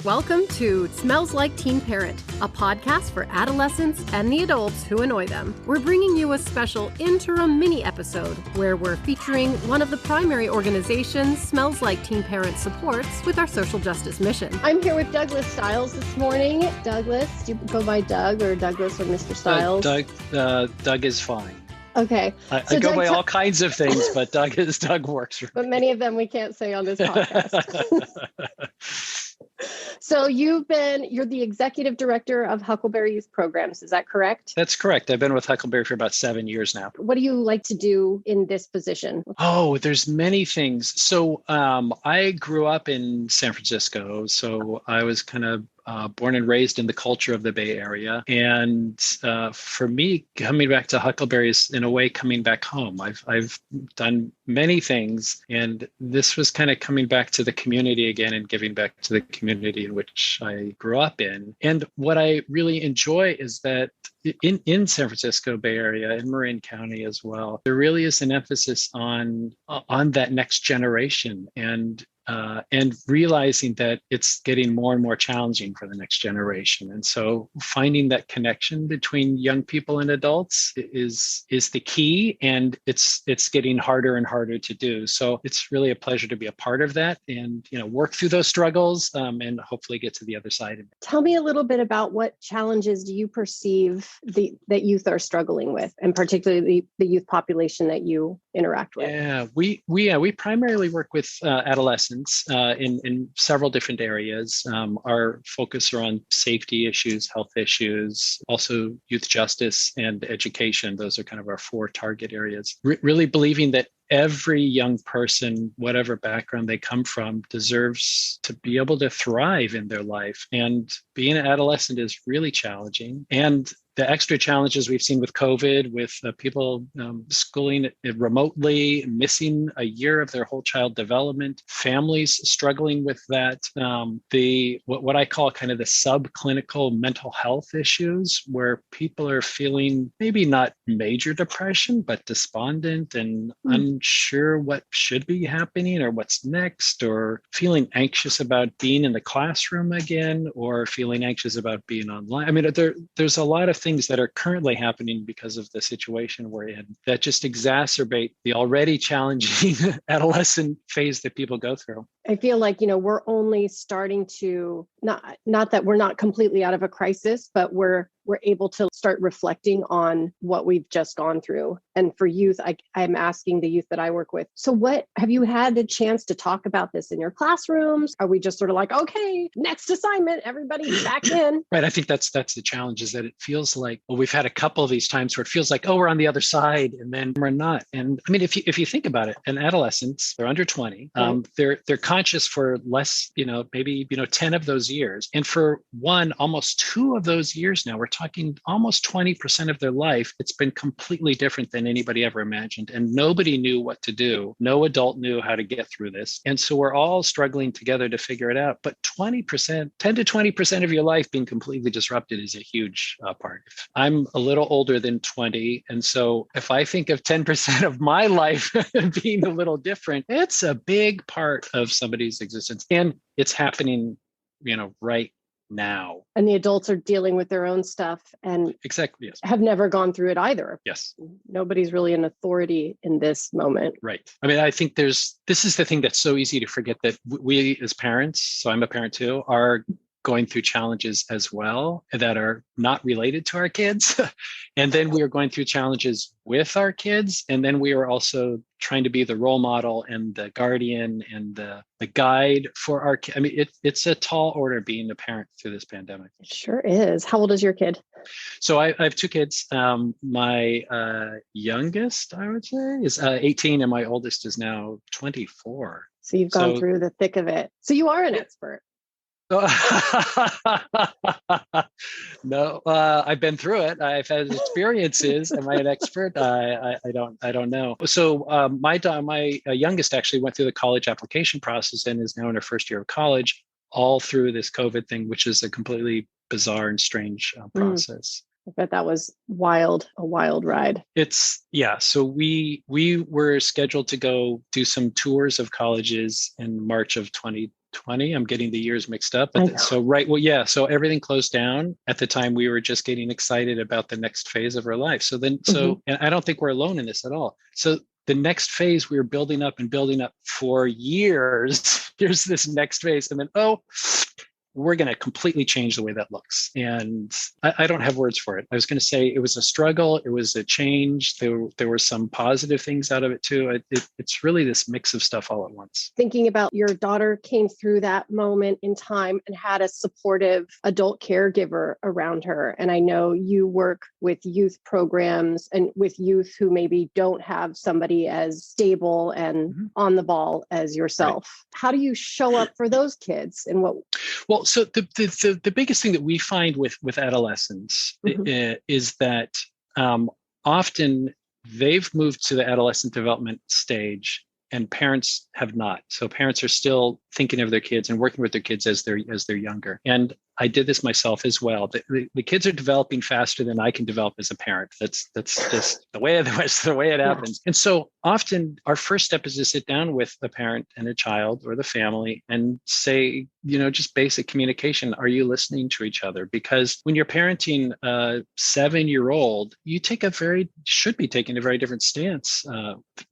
Welcome to Smells Like Teen Parent, a podcast for adolescents and the adults who annoy them. We're bringing you a special interim mini episode where we're featuring one of the primary organizations Smells Like Teen Parent supports with our social justice mission. I'm here with Douglas Stiles this morning. Douglas, do you go by Doug or Douglas or Mr. Stiles? Doug is fine. Okay. I go by all kinds of things, but Doug works for me. But many of them we can't say on this podcast. So you're the executive director of Huckleberry Youth Programs. Is that correct? That's correct. I've been with Huckleberry for about 7 years now. What do you like to do in this position? Oh, there's many things. So I grew up in San Francisco. So I was kind of born and raised in the culture of the Bay Area. And for me, coming back to Huckleberry is in a way coming back home. I've done many things, and this was kind of coming back to the community again and giving back to the community in which I grew up in. And what I really enjoy is that in San Francisco Bay Area, in Marin County as well, there really is an emphasis on that next generation and realizing that it's getting more and more challenging for the next generation. And so finding that connection between young people and adults is the key, and it's getting harder and harder to do. So it's really a pleasure to be a part of that and work through those struggles and hopefully get to the other side of it. Tell me a little bit about what challenges do you perceive that youth are struggling with, and particularly the youth population that you interact with? Yeah, we primarily work with adolescents in several different areas. Our focus are on safety issues, health issues, also youth justice and education. Those are kind of our four target areas. Really believing that every young person, whatever background they come from, deserves to be able to thrive in their life. And being an adolescent is really challenging. And the extra challenges we've seen with COVID, with people schooling remotely, missing a year of their whole child development, families struggling with that, what I call kind of the subclinical mental health issues, where people are feeling maybe not major depression, but despondent and unsure what should be happening or what's next, or feeling anxious about being in the classroom again, or feeling anxious about being online. I mean, there's a lot of things that are currently happening because of the situation we're in that just exacerbate the already challenging adolescent phase that people go through. I feel like, we're only starting to, not that we're not completely out of a crisis, but we're able to start reflecting on what we've just gone through. And for youth, I'm asking the youth that I work with, so what, have you had the chance to talk about this in your classrooms? Are we just sort of like, okay, next assignment, everybody back in? Right. I think that's the challenge, is that it feels like, well, we've had a couple of these times where it feels like, oh, we're on the other side, and then we're not. And I mean, if you think about it, an adolescents, they're under 20, they're conscious for less, maybe 10 of those years. And for almost 2 of those years now, we're talking almost 20% of their life, it's been completely different than anybody ever imagined. And nobody knew what to do. No adult knew how to get through this. And so we're all struggling together to figure it out. But 10 to 20% of your life being completely disrupted is a huge part. I'm a little older than 20. And so if I think of 10% of my life being a little different, it's a big part of somebody's existence. And it's happening, right now. And the adults are dealing with their own stuff and exactly, yes, have never gone through it either. Yes. Nobody's really an authority in this moment. Right. I mean, I think this is the thing that's so easy to forget, that we as parents, so I'm a parent too, are going through challenges as well that are not related to our kids. And then we are going through challenges with our kids. And then we are also trying to be the role model and the guardian and the guide for our kids. I mean, it's a tall order being a parent through this pandemic. It sure is. How old is your kid? So I have 2 kids. My youngest, I would say, is 18, and my oldest is now 24. So you've gone through the thick of it. So you are an expert. No, I've been through it. I've had experiences. Am I an expert? I don't know. So my youngest actually went through the college application process and is now in her first year of college, all through this COVID thing, which is a completely bizarre and strange process. I bet that was a wild ride. So we were scheduled to go do some tours of colleges in March of 2020. I'm getting the years mixed up. So everything closed down. At the time, we were just getting excited about the next phase of our life. And I don't think we're alone in this at all. So the next phase, we were building up for years. Here's this next phase. And then, we're going to completely change the way that looks. And I don't have words for it. I was going to say it was a struggle. It was a change. There were some positive things out of it too. It's really this mix of stuff all at once. Thinking about your daughter came through that moment in time and had a supportive adult caregiver around her. And I know you work with youth programs and with youth who maybe don't have somebody as stable and on the ball as yourself. Right. How do you show up for those kids and what? Well, so the biggest thing that we find with adolescents is that often they've moved to the adolescent development stage and parents have not. So parents are still thinking of their kids and working with their kids as they're younger. And I did this myself as well. The kids are developing faster than I can develop as a parent. That's just the way it happens. And so often our first step is to sit down with a parent and a child or the family and say, just basic communication. Are you listening to each other? Because when you're parenting a 7-year-old, you should be taking a very different stance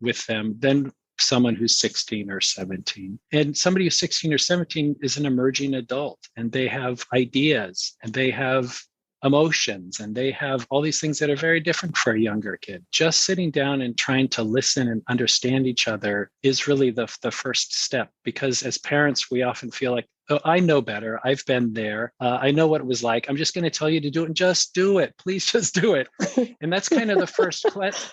with them than someone who's 16 or 17. And somebody who's 16 or 17 is an emerging adult, and they have ideas and they have emotions and they have all these things that are very different for a younger kid. Just sitting down and trying to listen and understand each other is really the first step, because as parents, we often feel like, oh, I know better. I've been there. I know what it was like. I'm just going to tell you to do it and just do it. Please just do it. And that's kind of the first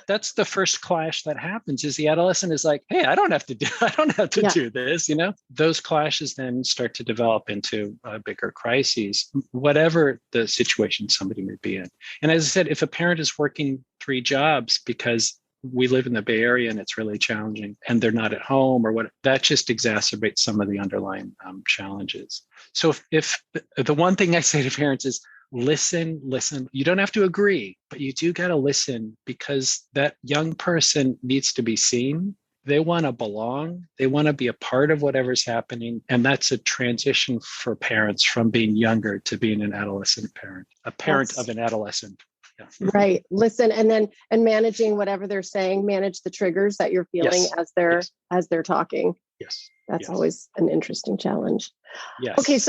that's the first clash that happens, is the adolescent is like, hey, I don't have to do this. Those clashes then start to develop into bigger crises, whatever the situation somebody may be in. And as I said, if a parent is working 3 jobs because we live in the Bay Area and it's really challenging and they're not at home or what, that just exacerbates some of the underlying challenges. So if the one thing I say to parents is listen, you don't have to agree, but you do got to listen, because that young person needs to be seen. They want to belong. They want to be a part of whatever's happening. And that's a transition for parents from being younger to being an adolescent parent, a parent of an adolescent. Right. Listen, and managing whatever they're saying, manage the triggers that you're feeling as they're talking. Yes. That's always an interesting challenge. Yes. Okay.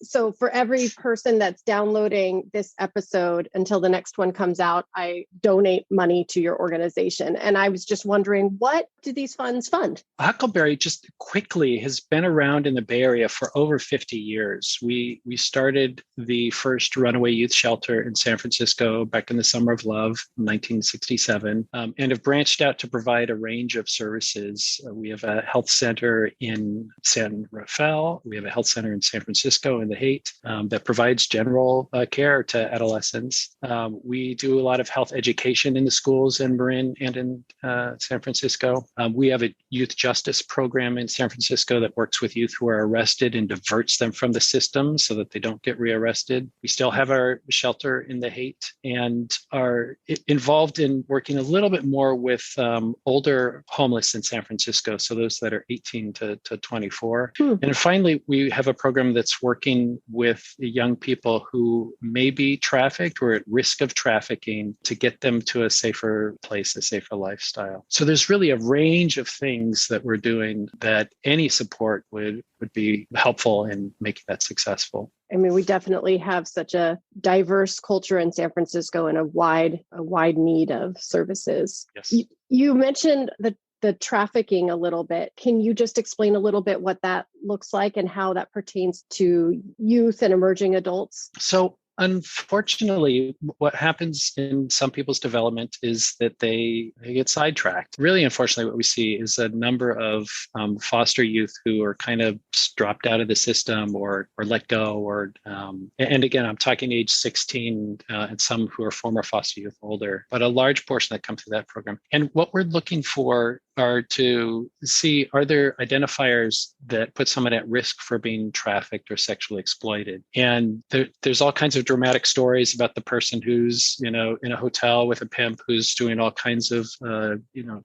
So for every person that's downloading this episode until the next one comes out, I donate money to your organization. And I was just wondering, what do these funds fund? Huckleberry, just quickly, has been around in the Bay Area for over 50 years. We started the first runaway youth shelter in San Francisco back in the summer of love, 1967, and have branched out to provide a range of services. We have a health center in San Rafael. We have a health center in San Francisco in the Haight that provides general care to adolescents. We do a lot of health education in the schools in Marin and in San Francisco. We have a youth justice program in San Francisco that works with youth who are arrested and diverts them from the system so that they don't get rearrested. We still have our shelter in the Haight and are involved in working a little bit more with older homeless in San Francisco, so those that are 18 to 24. And finally, we have a program that's working with young people who may be trafficked or at risk of trafficking to get them to a safer place, a safer lifestyle. So there's really a range of things that we're doing that any support would be helpful in making that successful. I mean, we definitely have such a diverse culture in San Francisco and a wide need of services. Yes. You mentioned the trafficking a little bit. Can you just explain a little bit what that looks like and how that pertains to youth and emerging adults? So unfortunately, what happens in some people's development is that they get sidetracked. Really, unfortunately, what we see is a number of foster youth who are kind of dropped out of the system or let go. And again, I'm talking age 16 and some who are former foster youth older, but a large portion that come through that program. And what we're looking for are to see, are there identifiers that put someone at risk for being trafficked or sexually exploited? And there's all kinds of dramatic stories about the person who's, in a hotel with a pimp who's doing all kinds of,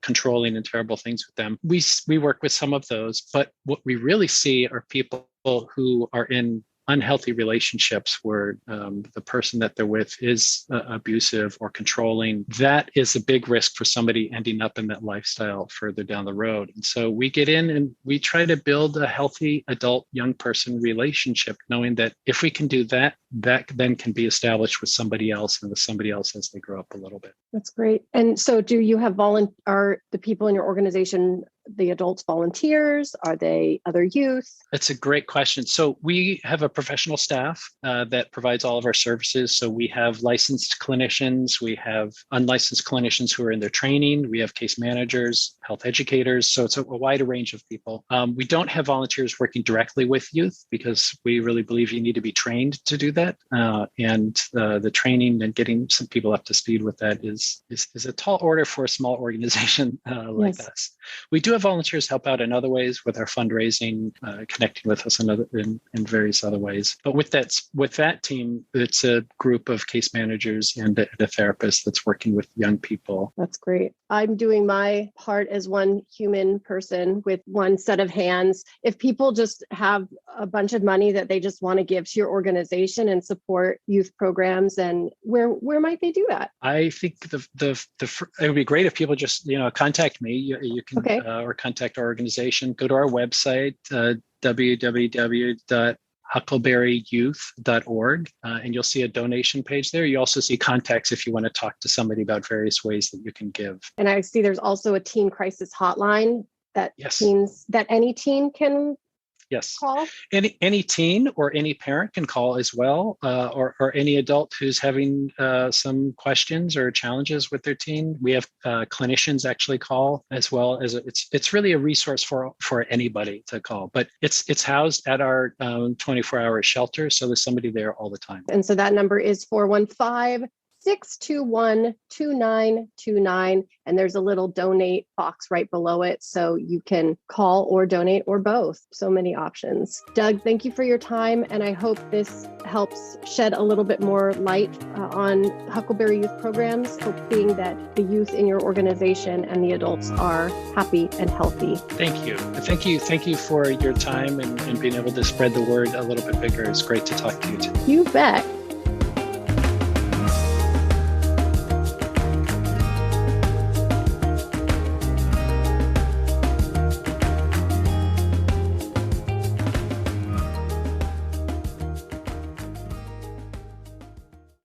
controlling and terrible things with them. We work with some of those, but what we really see are people who are in unhealthy relationships where the person that they're with is abusive or controlling. That is a big risk for somebody ending up in that lifestyle further down the road. And so we get in and we try to build a healthy adult young person relationship, knowing that if we can do that, that then can be established with somebody else and with somebody else as they grow up a little bit. That's great. And so do you have are the people in your organization, the adults volunteers? Are they other youth? That's a great question. So we have a professional staff that provides all of our services. So we have licensed clinicians, we have unlicensed clinicians who are in their training, we have case managers, health educators. So it's a wide range of people. We don't have volunteers working directly with youth because we really believe you need to be trained to do that. And the training and getting some people up to speed with that is a tall order for a small organization like us. We do have volunteers help out in other ways with our fundraising, connecting with us in various other ways. But with that team, it's a group of case managers and a therapist that's working with young people. That's great. I'm doing my part as one human person with one set of hands. If people just have a bunch of money that they just want to give to your organization and support youth programs, and where might they do that? I think it would be great if people just contact me. You can or contact our organization. Go to our website, www.huckleberryyouth.org, and you'll see a donation page there. You also see contacts if you want to talk to somebody about various ways that you can give. And I see there's also a teen crisis hotline that any teen can call? Any teen or any parent can call as well, or any adult who's having some questions or challenges with their teen. We have clinicians actually call as well. As it's really a resource for anybody to call, but it's housed at our 24-hour shelter, so there's somebody there all the time. And so that number is 415-621-2929, and there's a little donate box right below it, so you can call or donate or both. So many options. Doug, thank you for your time, and I hope this helps shed a little bit more light on Huckleberry Youth programs, hoping that the youth in your organization and the adults are happy and healthy. Thank you for your time and being able to spread the word a little bit bigger. It's great to talk to you too. You bet.